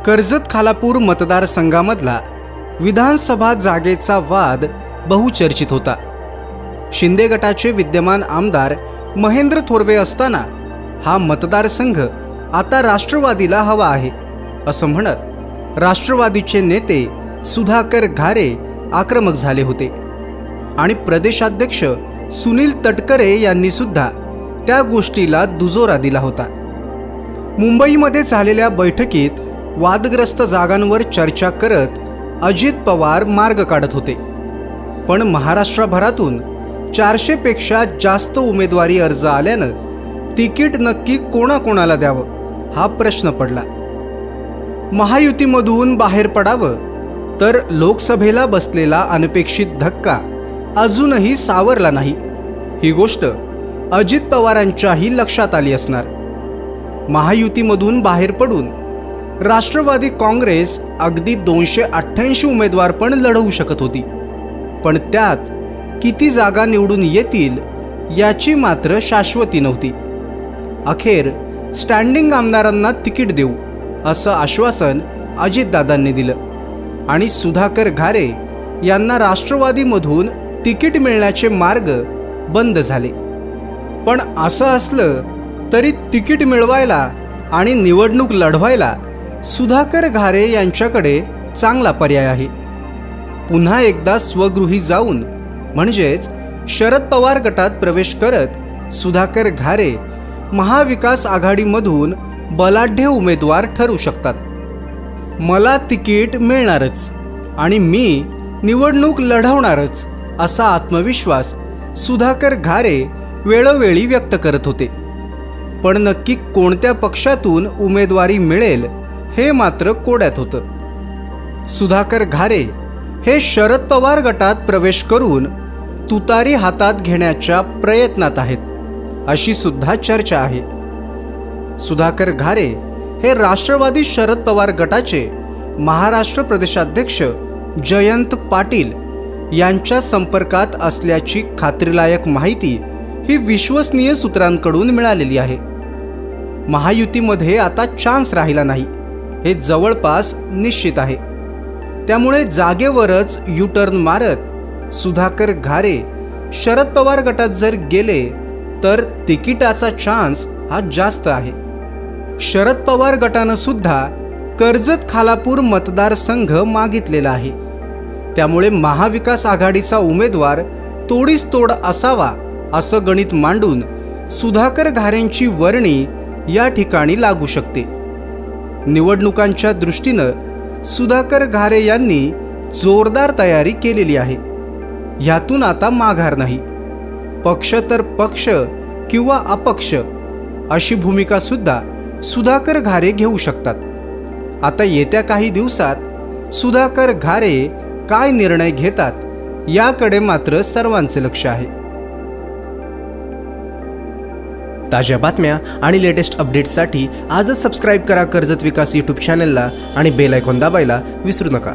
कर्जत खालापूर मतदारसंघामधला विधानसभा जागेचा वाद बहुचर्चित होता। शिंदे गटाचे विद्यमान आमदार महेंद्र थोरवे असताना हा मतदारसंघ आता राष्ट्रवादीला हवा आहे असं म्हणत राष्ट्रवादीचे नेते सुधाकर घारे आक्रमक झाले होते आणि प्रदेशाध्यक्ष सुनील तटकरे यांनी सुद्धा त्या गोष्टीला दुजोरा दिला होता। मुंबईमध्ये झालेल्या बैठकीत वादग्रस्त जागांवर चर्चा करत अजित पवार मार्ग काढत होते, पण महाराष्ट्रभरातून 400 पेक्षा जास्त उमेदवारी अर्ज आल्यानं तिकीट नक्की कोणाकोणाला द्यावं हा प्रश्न पडला। महायुतीमधून बाहेर पडावं तर लोकसभेला बसलेला अनपेक्षित धक्का अजूनही सावरला नाही, ही गोष्ट अजित पवारांच्याही लक्षात आली असणार। महायुतीमधून बाहेर पडून राष्ट्रवादी काँग्रेस अगदी 288 उमेदवार पण लढवू शकत होती, पण त्यात किती जागा निवडून येतील याची मात्र शाश्वती नव्हती। अखेर स्टँडिंग आमदारांना तिकीट देऊ असं आश्वासन अजितदादांनी दिलं आणि सुधाकर घारे यांना राष्ट्रवादीमधून तिकीट मिळण्याचे मार्ग बंद झाले। पण असं असलं तरी तिकीट मिळवायला आणि निवडणूक लढवायला सुधाकर घारे यांच्याकडे चांगला पर्याय आहे। पुन्हा एकदा स्वगृही जाऊन म्हणजेच शरद पवार गटात प्रवेश करत सुधाकर घारे महाविकास आघाडीमधून बलाढ्य उमेदवार ठरू शकतात। मला तिकीट मिळणारच आणि मी निवडणूक लढवणारच असा आत्मविश्वास सुधाकर घारे वेळोवेळी व्यक्त करत होते, पण नक्की कोणत्या पक्षातून उमेदवारी मिळेल हे मात्र कोड्यात होतं। सुधाकर घारे हे शरद पवार गटात प्रवेश करून तुतारी हातात घेण्याच्या प्रयत्नात आहेत अशी सुद्धा चर्चा आहे। सुधाकर घारे हे राष्ट्रवादी शरद पवार गटाचे महाराष्ट्र प्रदेशाध्यक्ष जयंत पाटील यांच्या संपर्कात असल्याची खात्रीलायक माहिती ही विश्वसनीय सूत्रांकडून मिळालेली आहे। महायुतीमध्ये आता चान्स राहिला नाही हे जवळपास निश्चित आहे, त्यामुळे जागेवरच यू टर्न मारत सुधाकर घारे शरद पवार गटात जर गेले तर तिकिटाचा चान्स हा जास्त आहे। शरद पवार गटानं सुद्धा कर्जत खालापूर मतदारसंघ मागितलेला आहे, त्यामुळे महाविकास आघाडीचा उमेदवार तोडीस तोड असावा असं गणित मांडून सुधाकर घारेंची वर्णी या ठिकाणी लागू शकते। निवडणुकांच्या दृष्टीनं सुधाकर घारे यांनी जोरदार तयारी केलेली आहे, ह्यातून आता माघार नाही। पक्ष तर पक्ष किंवा अपक्ष अशी भूमिका सुद्धा सुधाकर घारे घेऊ शकतात। आता येत्या काही दिवसात सुधाकर घारे काय निर्णय घेतात याकडे मात्र सर्वांचे लक्ष आहे। ताज्या बातम्या आणि लेटेस्ट अपडेट्ससाठी आजच सबस्क्राइब करा कर्जत विकास यूट्यूब चॅनलला आणि बेल आयकॉन दाबायला विसरू नका।